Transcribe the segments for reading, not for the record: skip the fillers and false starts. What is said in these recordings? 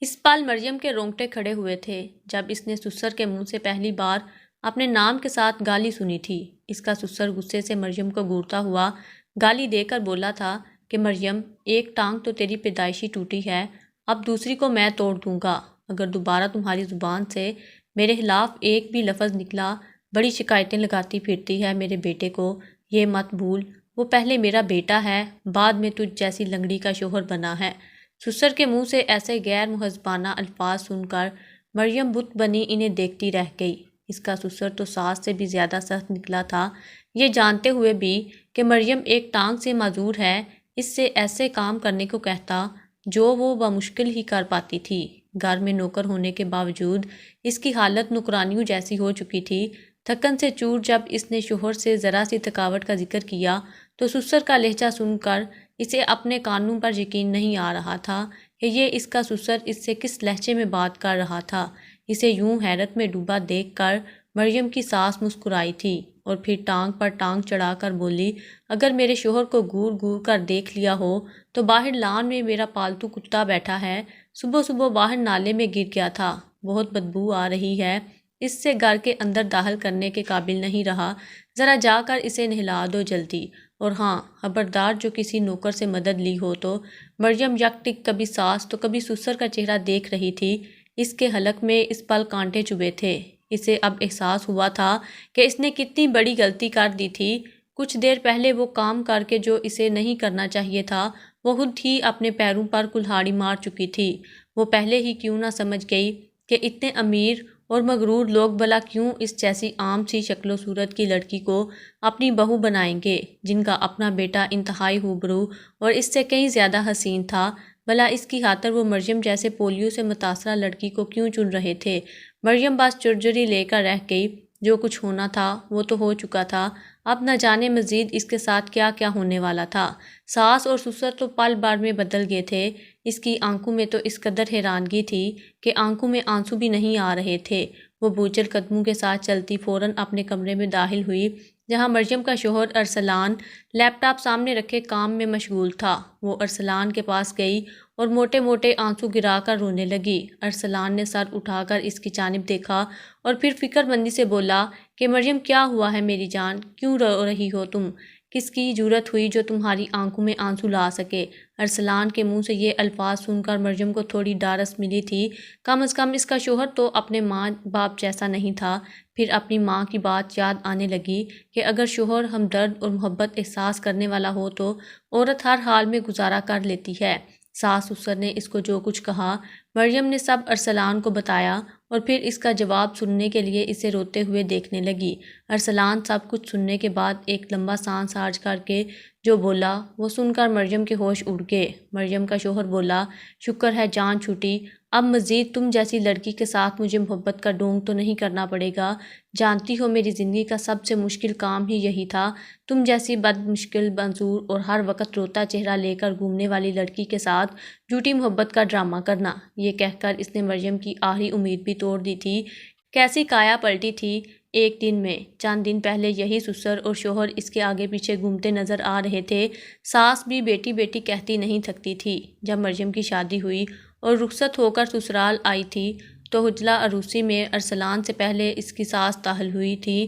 اس پل مریم کے رونگٹے کھڑے ہوئے تھے جب اس نے سسر کے منہ سے پہلی بار اپنے نام کے ساتھ گالی سنی تھی۔ اس کا سسر غصے سے مریم کو گھورتا ہوا گالی دے کر بولا تھا کہ مریم، ایک ٹانگ تو تیری پیدائشی ٹوٹی ہے، اب دوسری کو میں توڑ دوں گا۔ اگر دوبارہ تمہاری زبان سے میرے خلاف ایک بھی لفظ نکلا، بڑی شکایتیں لگاتی پھرتی ہے میرے بیٹے کو، یہ مت بھول وہ پہلے میرا بیٹا ہے، بعد میں تجھ جیسی لنگڑی کا شوہر بنا ہے۔ سسر کے منہ سے ایسے غیر مہذبانہ الفاظ سن کر مریم بت بنی انہیں دیکھتی رہ گئی۔ اس کا سسر تو ساس سے بھی زیادہ سخت نکلا تھا، یہ جانتے ہوئے بھی کہ مریم ایک ٹانگ سے معذور ہے، اس سے ایسے کام کرنے کو کہتا جو وہ بمشکل ہی کر پاتی تھی۔ گھر میں نوکر ہونے کے باوجود اس کی حالت نوکرانیوں جیسی ہو چکی تھی۔ تھکن سے چور جب اس نے شوہر سے ذرا سی تھکاوٹ کا ذکر کیا تو سسر کا لہجہ سن کر اسے اپنے کانوں پر یقین نہیں آ رہا تھا کہ یہ اس کا سسر اس سے کس لہجے میں بات کر رہا تھا۔ اسے یوں حیرت میں ڈوبا دیکھ کر مریم کی ساس مسکرائی تھی اور پھر ٹانگ پر ٹانگ چڑھا کر بولی، اگر میرے شوہر کو گور گور کر دیکھ لیا ہو تو باہر لان میں میرا پالتو کتا بیٹھا ہے، صبح صبح باہر نالے میں گر گیا تھا، بہت بدبو آ رہی ہے، اس سے گھر کے اندر داخل کرنے کے قابل نہیں رہا، ذرا جا کر اسے نہلا دو جلدی، اور ہاں خبردار جو کسی نوکر سے مدد لی ہو تو۔ مریم یک ٹک کبھی ساس تو کبھی سسر کا چہرہ دیکھ رہی تھی، اس کے حلق میں اس پل کانٹے چبھے تھے۔ اسے اب احساس ہوا تھا کہ اس نے کتنی بڑی غلطی کر دی تھی۔ کچھ دیر پہلے وہ کام کر کے جو اسے نہیں کرنا چاہیے تھا وہ خود ہی اپنے پیروں پر کلہاڑی مار چکی تھی۔ وہ پہلے ہی کیوں نہ سمجھ گئی کہ اتنے امیر اور مغرور لوگ بھلا کیوں اس جیسی عام سی شکل و صورت کی لڑکی کو اپنی بہو بنائیں گے، جن کا اپنا بیٹا انتہائی ہوبرو اور اس سے کہیں زیادہ حسین تھا، بھلا اس کی خاطر وہ مریم جیسے پولیو سے متاثرہ لڑکی کو کیوں چن رہے تھے۔ مریم بس چرجری لے کر رہ گئی، جو کچھ ہونا تھا وہ تو ہو چکا تھا، اب نہ جانے مزید اس کے ساتھ کیا کیا ہونے والا تھا۔ ساس اور سسر تو پل بھر میں بدل گئے تھے، اس کی آنکھوں میں تو اس قدر حیرانگی تھی کہ آنکھوں میں آنسو بھی نہیں آ رہے تھے۔ وہ بوجھل قدموں کے ساتھ چلتی فوراً اپنے کمرے میں داخل ہوئی جہاں مریم کا شوہر ارسلان لیپ ٹاپ سامنے رکھے کام میں مشغول تھا۔ وہ ارسلان کے پاس گئی اور موٹے موٹے آنسو گرا کر رونے لگی۔ ارسلان نے سر اٹھا کر اس کی جانب دیکھا اور پھر فکر مندی سے بولا کہ مریم، کیا ہوا ہے میری جان، کیوں رو رہی ہو تم؟ کس کی جرأت ہوئی جو تمہاری آنکھوں میں آنسو لا سکے؟ ارسلان کے منہ سے یہ الفاظ سن کر مریم کو تھوڑی ڈھارس ملی تھی، کم از کم اس کا شوہر تو اپنے ماں باپ جیسا نہیں تھا۔ پھر اپنی ماں کی بات یاد آنے لگی کہ اگر شوہر ہمدرد اور محبت احساس کرنے والا ہو تو عورت ہر حال میں گزارا کر لیتی ہے۔ ساس سسر نے اس کو جو کچھ کہا مریم نے سب ارسلان کو بتایا اور پھر اس کا جواب سننے کے لیے اسے روتے ہوئے دیکھنے لگی۔ ارسلان سب کچھ سننے کے بعد ایک لمبا سانس خارج کر کے جو بولا وہ سن کر مریم کے ہوش اڑ گئے۔ مریم کا شوہر بولا، شکر ہے جان چھوٹی، اب مزید تم جیسی لڑکی کے ساتھ مجھے محبت کا ڈھونگ تو نہیں کرنا پڑے گا، جانتی ہو میری زندگی کا سب سے مشکل کام ہی یہی تھا، تم جیسی بد مشکل منظور اور ہر وقت روتا چہرہ لے کر گھومنے والی لڑکی کے ساتھ جھوٹی محبت کا ڈرامہ کرنا۔ یہ کہہ کر اس نے مریم کی آخری امید بھی توڑ دی تھی۔ کیسی کایا پلٹی تھی ایک دن میں! چند دن پہلے یہی سسر اور شوہر اس کے آگے پیچھے گھومتے نظر آ رہے تھے۔ ساس بھی بیٹی بیٹی کہتی نہیں تھکتی تھی۔ جب مریم کی شادی ہوئی اور رخصت ہو کر سسرال آئی تھی تو حجلہ عروسی میں ارسلان سے پہلے اس کی ساس داخل ہوئی تھی۔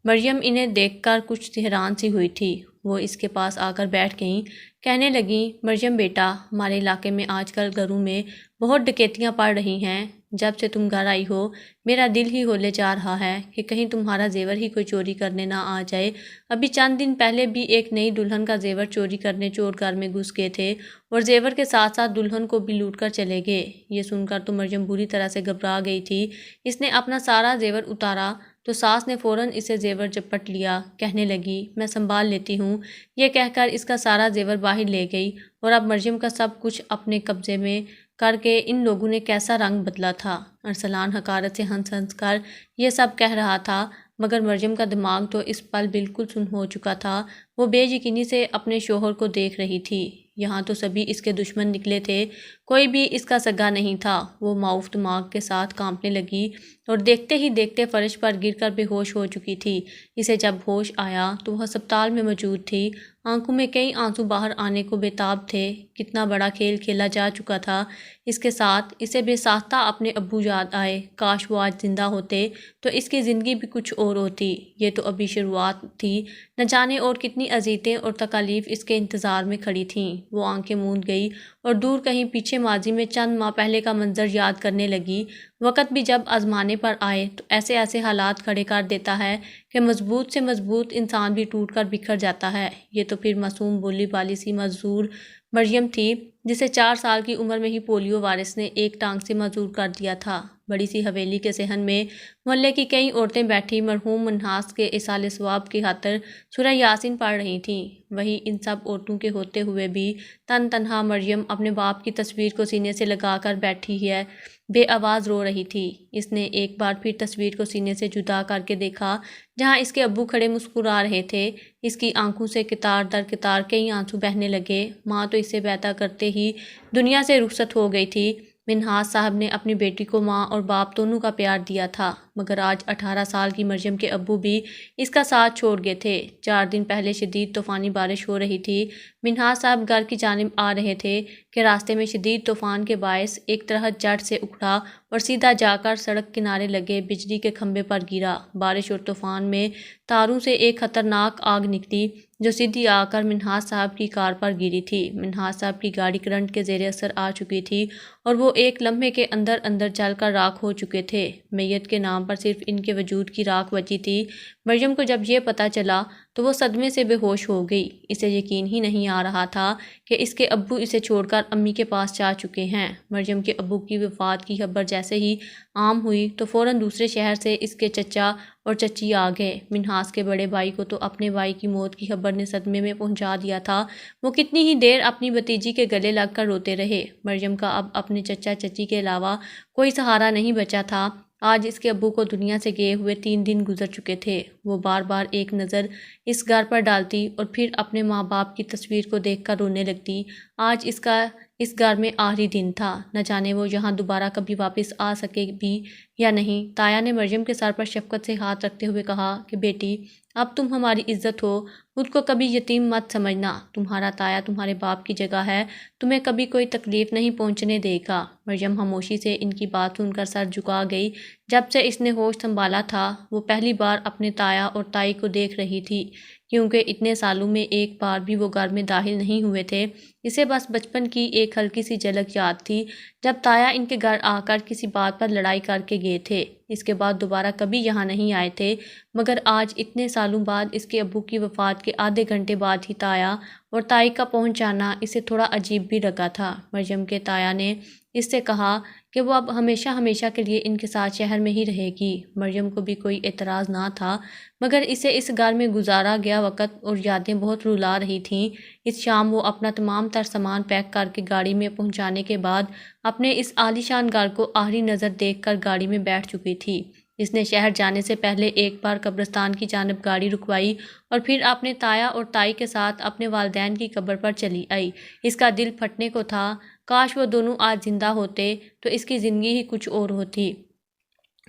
مریم انہیں دیکھ کر کچھ حیران سی ہوئی تھی۔ وہ اس کے پاس آ کر بیٹھ گئیں، کہنے لگیں، مریم بیٹا، ہمارے علاقے میں آج کل گھروں میں بہت ڈکیتیاں پڑ رہی ہیں، جب سے تم گھر آئی ہو میرا دل ہی ہولے جا رہا ہے کہ کہیں تمہارا زیور ہی کوئی چوری کرنے نہ آ جائے۔ ابھی چند دن پہلے بھی ایک نئی دلہن کا زیور چوری کرنے چور گھر میں گھس گئے تھے اور زیور کے ساتھ ساتھ دلہن کو بھی لوٹ کر چلے گئے۔ یہ سن کر تو مریم بری طرح سے گھبرا گئی تھی۔ اس نے اپنا سارا زیور اتارا تو ساس نے فوراً اسے زیور جپٹ لیا، کہنے لگی، میں سنبھال لیتی ہوں۔ یہ کہہ کر اس کا سارا زیور باہر لے گئی اور اب مریم کا سب کچھ اپنے قبضے میں کر کے ان لوگوں نے کیسا رنگ بدلا تھا۔ ارسلان حقارت سے ہنس ہنس کر یہ سب کہہ رہا تھا، مگر مریم کا دماغ تو اس پل بالکل سن ہو چکا تھا۔ وہ بے یقینی سے اپنے شوہر کو دیکھ رہی تھی۔ یہاں تو سبھی اس کے دشمن نکلے تھے، کوئی بھی اس کا سگا نہیں تھا۔ وہ معاف دماغ کے ساتھ کانپنے لگی اور دیکھتے ہی دیکھتے فرش پر گر کر بے ہوش ہو چکی تھی۔ اسے جب ہوش آیا تو وہ ہسپتال میں موجود تھی۔ آنکھوں میں کئی آنسو باہر آنے کو بے تاب تھے۔ کتنا بڑا کھیل کھیلا جا چکا تھا اس کے ساتھ۔ اسے بے ساختہ اپنے ابو یاد آئے۔ کاش وہ آج زندہ ہوتے تو اس کی زندگی بھی کچھ اور ہوتی۔ یہ تو ابھی شروعات تھی، نہ جانے اور کتنی اذیتیں اور تکالیف اس کے انتظار میں کھڑی تھیں۔ وہ آنکھیں موند گئی اور دور کہیں پیچھے ماضی میں چند ماہ پہلے کا منظر یاد کرنے لگی۔ وقت بھی جب آزمانے پر آئے تو ایسے ایسے حالات کھڑے کر دیتا ہے کہ مضبوط سے مضبوط انسان بھی ٹوٹ کر بکھر جاتا ہے۔ یہ تو پھر معصوم بولی بالی سی معذور مریم تھی، جسے 4 سال کی عمر میں ہی پولیو وائرس نے ایک ٹانگ سے معذور کر دیا تھا۔ بڑی سی حویلی کے صحن میں محلے کی کئی عورتیں بیٹھی مرحوم منحاس کے ایصال ثواب کی خاطر سورہ یاسین پڑھ رہی تھیں۔ وہیں ان سب عورتوں کے ہوتے ہوئے بھی تنہا مریم اپنے باپ کی تصویر کو سینے سے لگا کر بیٹھی ہے، بے آواز رو رہی تھی۔ اس نے ایک بار پھر تصویر کو سینے سے جدا کر کے دیکھا جہاں اس کے ابو کھڑے مسکرا رہے تھے۔ اس کی آنکھوں سے قطار در قطار کئی آنسو بہنے لگے۔ ماں تو اسے بیدار کرتے ہی دنیا سے رخصت ہو گئی تھی۔ منہاس صاحب نے اپنی بیٹی کو ماں اور باپ دونوں کا پیار دیا تھا، مگر آج 18 سال کی مریم کے ابو بھی اس کا ساتھ چھوڑ گئے تھے۔ 4 دن پہلے شدید طوفانی بارش ہو رہی تھی۔ منہاس صاحب گھر کی جانب آ رہے تھے کہ راستے میں شدید طوفان کے باعث ایک درخت جڑ سے اکھڑا اور سیدھا جا کر سڑک کنارے لگے بجلی کے کھمبے پر گرا۔ بارش اور طوفان میں تاروں سے ایک خطرناک آگ نکلی جو سیدھی آ کر منہاس صاحب کی کار پر گری تھی۔ منہاس صاحب کی گاڑی کرنٹ کے زیر اثر آ چکی تھی اور وہ ایک لمحے کے اندر اندر جل کر راکھ ہو چکے تھے۔ میت کے نام پر صرف ان کے وجود کی راکھ بچی تھی۔ مریم کو جب یہ پتہ چلا تو وہ صدمے سے بے ہوش ہو گئی۔ اسے یقین ہی نہیں آ رہا تھا کہ اس کے ابو اسے چھوڑ کر امی کے پاس جا چکے ہیں۔ مریم کے ابو کی وفات کی خبر جیسے ہی عام ہوئی تو فوراً دوسرے شہر سے اس کے چچا اور چچی آ گئے۔ منہاس کے بڑے بھائی کو تو اپنے بھائی کی موت کی خبر نے صدمے میں پہنچا دیا تھا۔ وہ کتنی ہی دیر اپنی بھتیجی کے گلے لگ کر روتے رہے۔ مریم کا اب اپنے چچا چچی کے علاوہ کوئی سہارا نہیں بچا تھا۔ آج اس کے ابو کو دنیا سے گئے ہوئے 3 دن گزر چکے تھے۔ وہ بار بار ایک نظر اس گھر پر ڈالتی اور پھر اپنے ماں باپ کی تصویر کو دیکھ کر رونے لگتی۔ آج اس کا اس گھر میں آخری دن تھا، نہ جانے وہ یہاں دوبارہ کبھی واپس آ سکے بھی یا نہیں۔ تایا نے مریم کے سر پر شفقت سے ہاتھ رکھتے ہوئے کہا کہ بیٹی، اب تم ہماری عزت ہو، خود کو کبھی یتیم مت سمجھنا۔ تمہارا تایا تمہارے باپ کی جگہ ہے، تمہیں کبھی کوئی تکلیف نہیں پہنچنے دے گا۔ مریم خاموشی سے ان کی بات سن کر سر جھکا گئی۔ جب سے اس نے ہوش سنبھالا تھا وہ پہلی بار اپنے تایا اور تائی کو دیکھ رہی تھی، کیونکہ اتنے سالوں میں ایک بار بھی وہ گھر میں داخل نہیں ہوئے تھے۔ اسے بس بچپن کی ایک ہلکی سی جھلک یاد تھی جب تایا ان کے گھر آ کر کسی بات پر لڑائی کر کے گئے تھے۔ اس کے بعد دوبارہ کبھی یہاں نہیں آئے تھے، مگر آج اتنے سالوں بعد اس کے ابو کی وفات کے آدھے گھنٹے بعد ہی تایا اور تائی کا پہنچ جانا اسے تھوڑا عجیب بھی لگا تھا۔ مریم کے تایا نے اس سے کہا کہ وہ اب ہمیشہ ہمیشہ کے لیے ان کے ساتھ شہر میں ہی رہے گی۔ مریم کو بھی کوئی اعتراض نہ تھا، مگر اسے اس گھر میں گزارا گیا وقت اور یادیں بہت رلا رہی تھیں۔ اس شام وہ اپنا تمام تر سامان پیک کر کے گاڑی میں پہنچانے کے بعد اپنے اس عالیشان گھر کو آخری نظر دیکھ کر گاڑی میں بیٹھ چکی تھی۔ اس نے شہر جانے سے پہلے ایک بار قبرستان کی جانب گاڑی رکوائی اور پھر اپنے تایا اور تائی کے ساتھ اپنے والدین کی قبر پر چلی آئی۔ اس کا دل پھٹنے کو تھا، کاش وہ دونوں آج زندہ ہوتے تو اس کی زندگی ہی کچھ اور ہوتی۔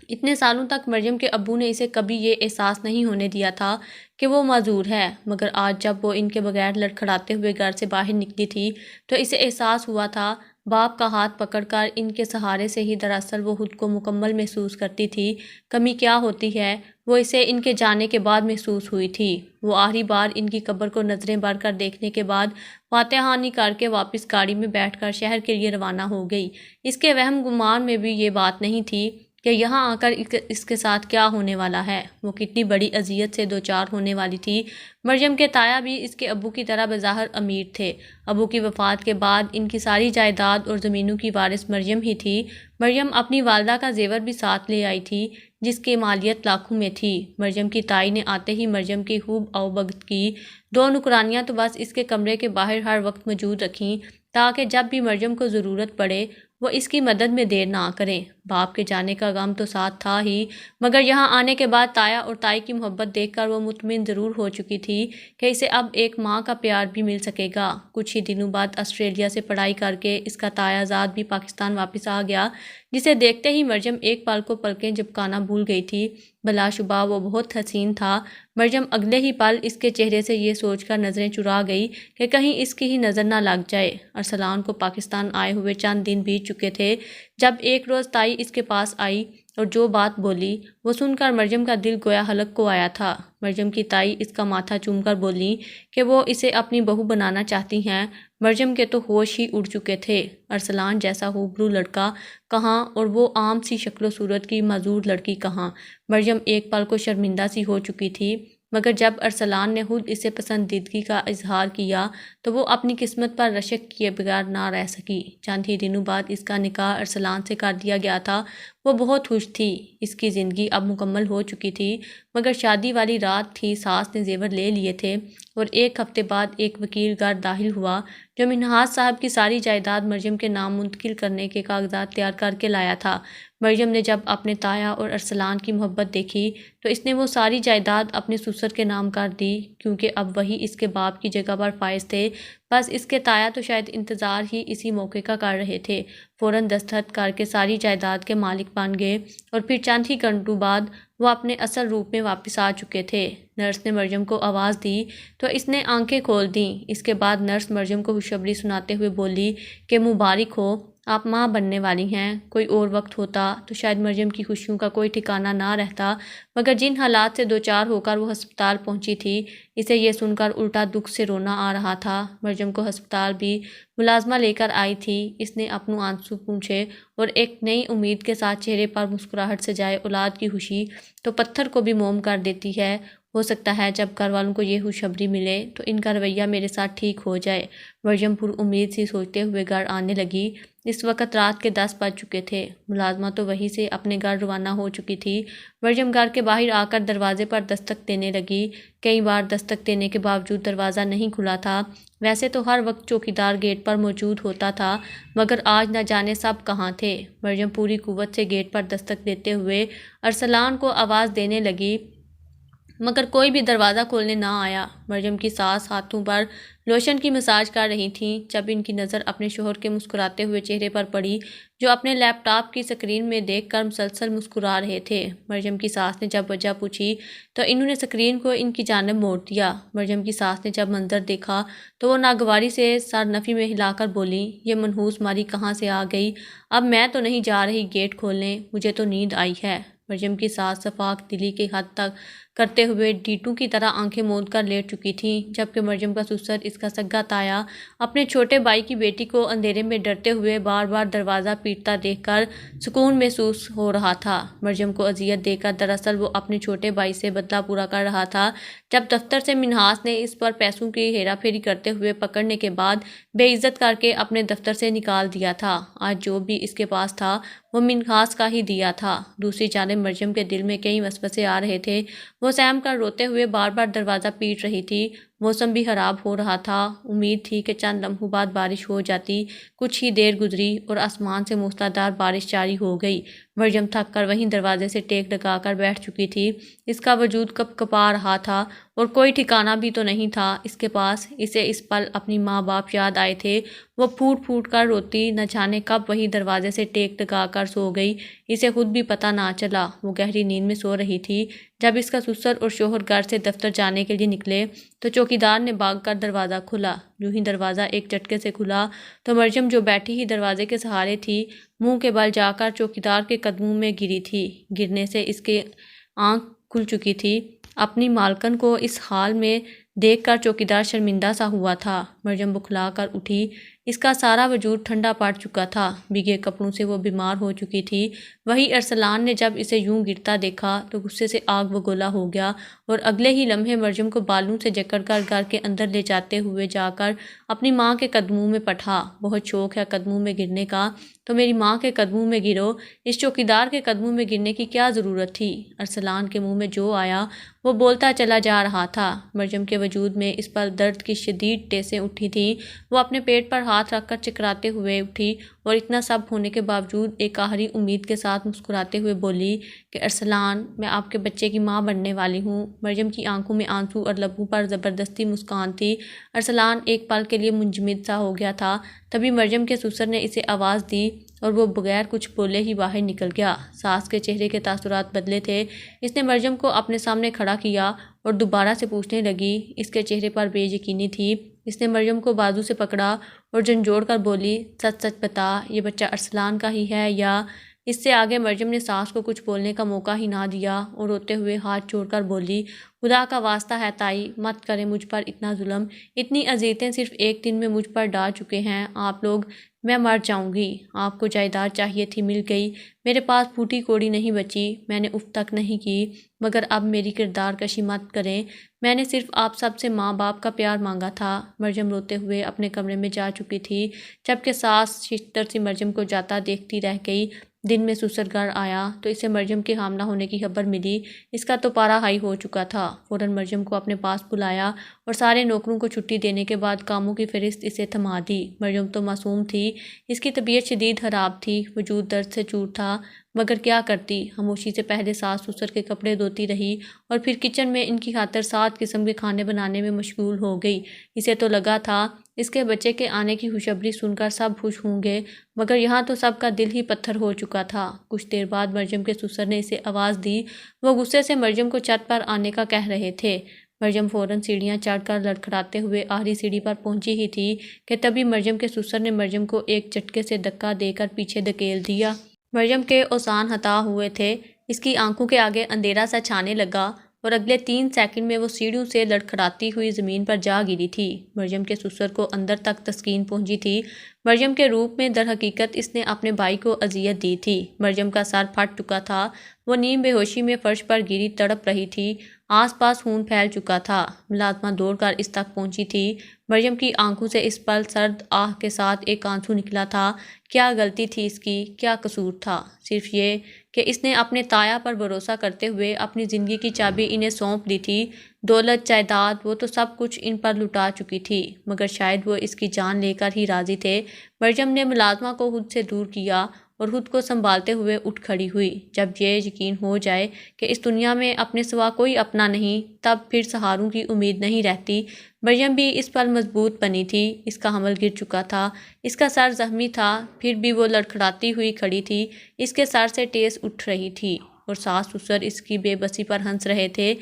اتنے سالوں تک مریم کے ابو نے اسے کبھی یہ احساس نہیں ہونے دیا تھا کہ وہ معذور ہے، مگر آج جب وہ ان کے بغیر لڑکھڑاتے ہوئے گھر سے باہر نکلی تھی تو اسے احساس ہوا تھا باپ کا ہاتھ پکڑ کر ان کے سہارے سے ہی دراصل وہ خود کو مکمل محسوس کرتی تھی۔ کمی کیا ہوتی ہے وہ اسے ان کے جانے کے بعد محسوس ہوئی تھی۔ وہ آخری بار ان کی قبر کو نظریں بھر کر دیکھنے کے بعد فاتحانی کر کے واپس گاڑی میں بیٹھ کر شہر کے لیے روانہ ہو گئی۔ اس کے وہم گمان میں بھی یہ بات نہیں تھی کہ یہاں آ کر اس کے ساتھ کیا ہونے والا ہے، وہ کتنی بڑی اذیت سے دوچار ہونے والی تھی۔ مریم کے تایا بھی اس کے ابو کی طرح بظاہر امیر تھے۔ ابو کی وفات کے بعد ان کی ساری جائیداد اور زمینوں کی وارث مریم ہی تھی۔ مریم اپنی والدہ کا زیور بھی ساتھ لے آئی تھی جس کی مالیت لاکھوں میں تھی۔ مریم کی تائی نے آتے ہی مریم کی خوب آؤبگت کی۔ 2 نوکرانیاں تو بس اس کے کمرے کے باہر ہر وقت موجود رکھیں تاکہ جب بھی مریم کو ضرورت پڑے وہ اس کی مدد میں دیر نہ کریں۔ باپ کے جانے کا غم تو ساتھ تھا ہی، مگر یہاں آنے کے بعد تایا اور تائی کی محبت دیکھ کر وہ مطمئن ضرور ہو چکی تھی کہ اسے اب ایک ماں کا پیار بھی مل سکے گا۔ کچھ ہی دنوں بعد آسٹریلیا سے پڑھائی کر کے اس کا تایا زاد بھی پاکستان واپس آ گیا، جسے دیکھتے ہی مریم ایک پل کو پلکیں جھپکانا بھول گئی تھی۔ بلا شبہ وہ بہت حسین تھا۔ مریم اگلے ہی پل اس کے چہرے سے یہ سوچ کر نظریں چرا گئی کہ کہیں اس کی ہی نظر نہ لگ جائے۔ ارسلان کو پاکستان آئے ہوئے چند دن بیت چکے تھے جب ایک روز تائی اس کے پاس آئی اور جو بات بولی وہ سن کر مریم کا دل گویا حلق کو آیا تھا۔ مریم کی تائی اس کا ماتھا چوم کر بولی کہ وہ اسے اپنی بہو بنانا چاہتی ہیں۔ مریم کے تو ہوش ہی اڑ چکے تھے۔ ارسلان جیسا ہوبرو لڑکا کہاں اور وہ عام سی شکل و صورت کی معذور لڑکی کہاں۔ مریم ایک پل کو شرمندہ سی ہو چکی تھی، مگر جب ارسلان نے خود اسے پسندیدگی کا اظہار کیا تو وہ اپنی قسمت پر رشک کیے بغیر نہ رہ سکی۔ چند ہی دنوں بعد اس کا نکاح ارسلان سے کر دیا گیا تھا۔ وہ بہت خوش تھی، اس کی زندگی اب مکمل ہو چکی تھی، مگر شادی والی رات تھی، ساس نے زیور لے لیے تھے اور ایک ہفتے بعد ایک وکیل گھر داخل ہوا جو منہاس صاحب کی ساری جائیداد مریم کے نام منتقل کرنے کے کاغذات تیار کر کے لایا تھا۔ مریم نے جب اپنے تایا اور ارسلان کی محبت دیکھی تو اس نے وہ ساری جائیداد اپنے سسر کے نام کر دی، کیونکہ اب وہی اس کے باپ کی جگہ پر فائز تھے۔ بس اس کے تایا تو شاید انتظار ہی اسی موقع کا کر رہے تھے، فوراً دستخط کر کے ساری جائیداد کے مالک بن گئے اور پھر چند ہی گھنٹوں بعد وہ اپنے اصل روپ میں واپس آ چکے تھے۔ نرس نے مریم کو آواز دی تو اس نے آنکھیں کھول دیں۔ اس کے بعد نرس مریم کو خوشخبری سناتے ہوئے بولی کہ مبارک ہو، آپ ماں بننے والی ہیں۔ کوئی اور وقت ہوتا تو شاید مریم کی خوشیوں کا کوئی ٹھکانہ نہ رہتا، مگر جن حالات سے دوچار ہو کر وہ ہسپتال پہنچی تھی، اسے یہ سن کر الٹا دکھ سے رونا آ رہا تھا۔ مریم کو ہسپتال بھی ملازمہ لے کر آئی تھی۔ اس نے اپنوں آنسو پونچھے اور ایک نئی امید کے ساتھ چہرے پر مسکراہٹ سجائے۔ اولاد کی خوشی تو پتھر کو بھی موم کر دیتی ہے۔ ہو سکتا ہے جب گھر والوں کو یہ خوشخبری ملے تو ان کا رویہ میرے ساتھ ٹھیک ہو جائے۔ مریم پر امید سی سوچتے ہوئے گھر آنے لگی۔ اس وقت رات کے 10 بج چکے تھے۔ ملازمہ تو وہیں سے اپنے گھر روانہ ہو چکی تھی۔ مریم گھر کے باہر آ کر دروازے پر دستک دینے لگی۔ کئی بار دستک دینے کے باوجود دروازہ نہیں کھلا تھا۔ ویسے تو ہر وقت چوکیدار گیٹ پر موجود ہوتا تھا، مگر آج نہ جانے سب کہاں تھے۔ مریم پوری قوت سے گیٹ پر دستک دیتے ہوئے ارسلان کو آواز دینے لگی، مگر کوئی بھی دروازہ کھولنے نہ آیا۔ مریم کی ساس ہاتھوں پر لوشن کی مساج کر رہی تھیں جب ان کی نظر اپنے شوہر کے مسکراتے ہوئے چہرے پر پڑی، جو اپنے لیپ ٹاپ کی سکرین میں دیکھ کر مسلسل مسکرا رہے تھے۔ مریم کی ساس نے جب وجہ پوچھی تو انہوں نے سکرین کو ان کی جانب موڑ دیا۔ مریم کی ساس نے جب منظر دیکھا تو وہ ناگواری سے سر نفی میں ہلا کر بولی، یہ منحوس ماری کہاں سے آ گئی؟ اب میں تو نہیں جا رہی گیٹ کھولنے، مجھے تو نیند آئی ہے۔ مریم کی ساس صفاق دلی کی حد تک کرتے ہوئے ڈیٹوں کی طرح آنکھیں موند کر لیٹ چکی تھیں، جبکہ مریم کا سسر اس کا سگا تایا اپنے چھوٹے بھائی کی بیٹی کو اندھیرے میں ڈرتے ہوئے بار بار دروازہ پیٹتا دیکھ کر سکون محسوس ہو رہا تھا۔ مریم کو اذیت دے کر دراصل وہ اپنے چھوٹے بھائی سے بدلہ پورا کر رہا تھا۔ جب دفتر سے منہاس نے اس پر پیسوں کی ہیرا پھیری کرتے ہوئے پکڑنے کے بعد بے عزت کر کے اپنے دفتر سے نکال دیا تھا، آج جو بھی اس کے پاس تھا وہ منہاس کا ہی دیا تھا۔ دوسری جانب مریم کے دل میں کئی وسوسے آ رہے تھے۔ وہ سہم کر روتے ہوئے بار بار دروازہ پیٹ رہی تھی۔ موسم بھی خراب ہو رہا تھا۔ امید تھی کہ چند لمحوں بعد بارش ہو جاتی۔ کچھ ہی دیر گزری اور آسمان سے موسلادھار بارش جاری ہو گئی۔ مریم تھک کر وہیں دروازے سے ٹیک لگا کر بیٹھ چکی تھی۔ اس کا وجود کپ کپا رہا تھا اور کوئی ٹھکانہ بھی تو نہیں تھا اس کے پاس۔ اسے اس پل اپنی ماں باپ یاد آئے تھے۔ وہ پھوٹ پھوٹ کر روتی، نہ جانے کب وہیں دروازے سے ٹیک لگا کر سو گئی۔ اسے خود بھی پتہ نہ چلا۔ وہ گہری نیند میں سو رہی تھی جب اس کا سسر اور شوہر گھر سے دفتر جانے کے لیے نکلے تو چوکیدار نے بھاگ کر دروازہ کھولا۔ یوں ہی دروازہ ایک جھٹکے سے کھلا تو مریم جو بیٹھی ہی دروازے کے سہارے تھی، منہ کے بل جا کر چوکیدار کے قدموں میں گری تھی۔ گرنے سے اس کے آنکھ کھل چکی تھی۔ اپنی مالکن کو اس حال میں دیکھ کر چوکیدار شرمندہ سا ہوا تھا۔ مریم بکھلا کر اٹھی۔ اس کا سارا وجود ٹھنڈا پڑ چکا تھا۔ بھیگے کپڑوں سے وہ بیمار ہو چکی تھی۔ وہی ارسلان نے جب اسے یوں گرتا دیکھا تو غصے سے آگ بگولا ہو گیا اور اگلے ہی لمحے مریم کو بالوں سے جکڑ کر گھر کے اندر لے جاتے ہوئے جا کر اپنی ماں کے قدموں میں پٹھا۔ بہت شوق ہے قدموں میں گرنے کا تو میری ماں کے قدموں میں گرو، اس چوکیدار کے قدموں میں گرنے کی کیا ضرورت تھی؟ ارسلان کے منہ میں جو آیا وہ بولتا چلا جا رہا تھا۔ مریم کے وجود میں اس پر درد کی شدید ٹیسیں اٹھی تھیں۔ وہ اپنے پیٹ پر ہاتھ رکھ کر چکراتے ہوئے اٹھی اور اتنا سب ہونے کے باوجود ایک آخری امید کے ساتھ مسکراتے ہوئے بولی کہ ارسلان، میں آپ کے بچے کی ماں بننے والی ہوں۔ مریم کی آنکھوں میں آنسو اور لبوں پر زبردستی مسکان تھی۔ ارسلان ایک پل کے لیے منجمد سا ہو گیا تھا، تبھی مریم کے سسر نے اسے آواز دی اور وہ بغیر کچھ بولے ہی باہر نکل گیا۔ ساس کے چہرے کے تاثرات بدلے تھے۔ اس نے مریم کو اپنے سامنے کھڑا کیا اور دوبارہ سے پوچھنے لگی۔ اس کے چہرے پر بے یقینی تھی۔ اس نے مریم کو بازو سے پکڑا اور جھنجھوڑ کر بولی، سچ سچ بتا، یہ بچہ ارسلان کا ہی ہے یا؟ اس سے آگے مریم نے ساس کو کچھ بولنے کا موقع ہی نہ دیا اور روتے ہوئے ہاتھ جوڑ کر بولی، خدا کا واسطہ ہے تائی، مت کریں مجھ پر اتنا ظلم۔ اتنی اذیتیں صرف ایک دن میں مجھ پر ڈال چکے ہیں آپ لوگ۔ میں مر جاؤں گی۔ آپ کو جائیداد چاہیے تھی، مل گئی۔ میرے پاس پھوٹی کوڑی نہیں بچی، میں نے اف تک نہیں کی، مگر اب میری کردار کشی مت کریں۔ میں نے صرف آپ سب سے ماں باپ کا پیار مانگا تھا۔ مریم روتے ہوئے اپنے کمرے میں جا چکی تھی، جبکہ ساس ششتر سی مریم کو جاتا دیکھتی رہ گئی۔ دن میں سسر گھر آیا تو اسے مریم کے حاملہ ہونے کی خبر ملی۔ اس کا تو پارا ہائی ہو چکا تھا۔ فوراً مریم کو اپنے پاس بلایا اور سارے نوکروں کو چھٹی دینے کے بعد کاموں کی فہرست اسے تھما دی۔ مریم تو معصوم تھی، اس کی طبیعت شدید خراب تھی، وجود درد سے چور تھا، مگر کیا کرتی؟ خاموشی سے پہلے ساس سسر کے کپڑے دھوتی رہی اور پھر کچن میں ان کی خاطر 7 قسم کے کھانے بنانے میں مشغول ہو گئی۔ اسے تو لگا تھا اس کے بچے کے آنے کی خوشخبری سن کر سب خوش ہوں گے، مگر یہاں تو سب کا دل ہی پتھر ہو چکا تھا۔ کچھ دیر بعد مریم کے سسر نے اسے آواز دی۔ وہ غصے سے مریم کو چھت پر آنے کا کہہ رہے تھے۔ مریم فوراً سیڑھیاں چڑھ کر لڑکھڑاتے ہوئے آخری سیڑھی پر پہنچی ہی تھی کہ تبھی مریم کے سسر نے مریم کو ایک جھٹکے سے دھکا دے کر پیچھے دھکیل دیا۔ مریم کے اوسان ہتا ہوئے تھے، اس کی آنکھوں کے آگے اندھیرا سا چھانے لگا اور اگلے 3 سیکنڈ میں وہ سیڑھیوں سے لڑکھڑاتی ہوئی زمین پر جا گری تھی۔ مریم کے سسر کو اندر تک تسکین پہنچی تھی۔ مریم کے روپ میں در حقیقت اس نے اپنے بھائی کو اذیت دی تھی۔ مریم کا سر پھٹ چکا تھا، وہ نیم بے ہوشی میں فرش پر گری تڑپ رہی تھی، آس پاس خون پھیل چکا تھا۔ ملازمہ دوڑ کر اس تک پہنچی تھی۔ مریم کی آنکھوں سے اس پل سرد آہ کے ساتھ ایک آنسو نکلا تھا۔ کیا غلطی تھی اس کی؟ کیا قصور تھا؟ صرف یہ کہ اس نے اپنے تایا پر بھروسہ کرتے ہوئے اپنی زندگی کی چابی انہیں سونپ دی تھی۔ دولت، جائیداد، وہ تو سب کچھ ان پر لٹا چکی تھی، مگر شاید وہ اس کی جان لے کر ہی راضی تھے۔ مریم نے ملازمہ کو خود سے دور کیا اور خود کو سنبھالتے ہوئے اٹھ کھڑی ہوئی۔ جب یہ یقین ہو جائے کہ اس دنیا میں اپنے سوا کوئی اپنا نہیں، تب پھر سہاروں کی امید نہیں رہتی۔ مریم بھی اس پل مضبوط بنی تھی، اس کا حمل گر چکا تھا، اس کا سر زخمی تھا، پھر بھی وہ لڑکھڑاتی ہوئی کھڑی تھی، اس کے سر سے ٹیس اٹھ رہی تھی اور ساس سسر اس کی بے بسی پر ہنس رہے تھے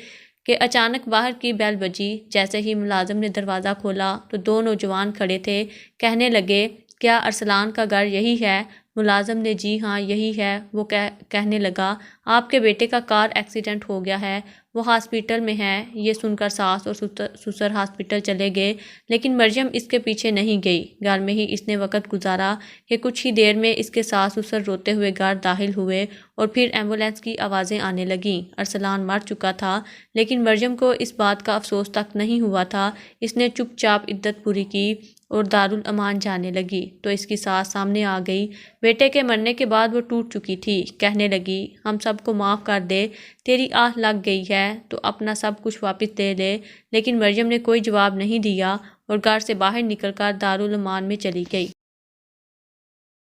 کہ اچانک باہر کی بیل بجی۔ جیسے ہی ملازم نے دروازہ کھولا تو 2 نوجوان کھڑے تھے، کہنے لگے، کیا ارسلان کا گھر یہی ہے؟ ملازم نے جی ہاں یہی ہے۔ وہ کہنے لگا، آپ کے بیٹے کا کار ایکسیڈنٹ ہو گیا ہے، وہ ہاسپٹل میں ہے۔ یہ سن کر ساس اور سسر ہاسپٹل چلے گئے، لیکن مریم اس کے پیچھے نہیں گئی۔ گھر میں ہی اس نے وقت گزارا کہ کچھ ہی دیر میں اس کے ساس سسر روتے ہوئے گھر داخل ہوئے اور پھر ایمبولینس کی آوازیں آنے لگیں۔ ارسلان مر چکا تھا، لیکن مریم کو اس بات کا افسوس تک نہیں ہوا تھا۔ اس نے چپ چاپ عدت پوری کی اور دارالامان جانے لگی تو اس کی ساس سامنے آ گئی۔ بیٹے کے مرنے کے بعد وہ ٹوٹ چکی تھی، کہنے لگی، ہم سب کو معاف کر دے، تیری آہ لگ گئی ہے تو اپنا سب کچھ واپس دے لے۔ لیکن مریم نے کوئی جواب نہیں دیا اور گھر سے باہر نکل کر دارالامان میں چلی گئی۔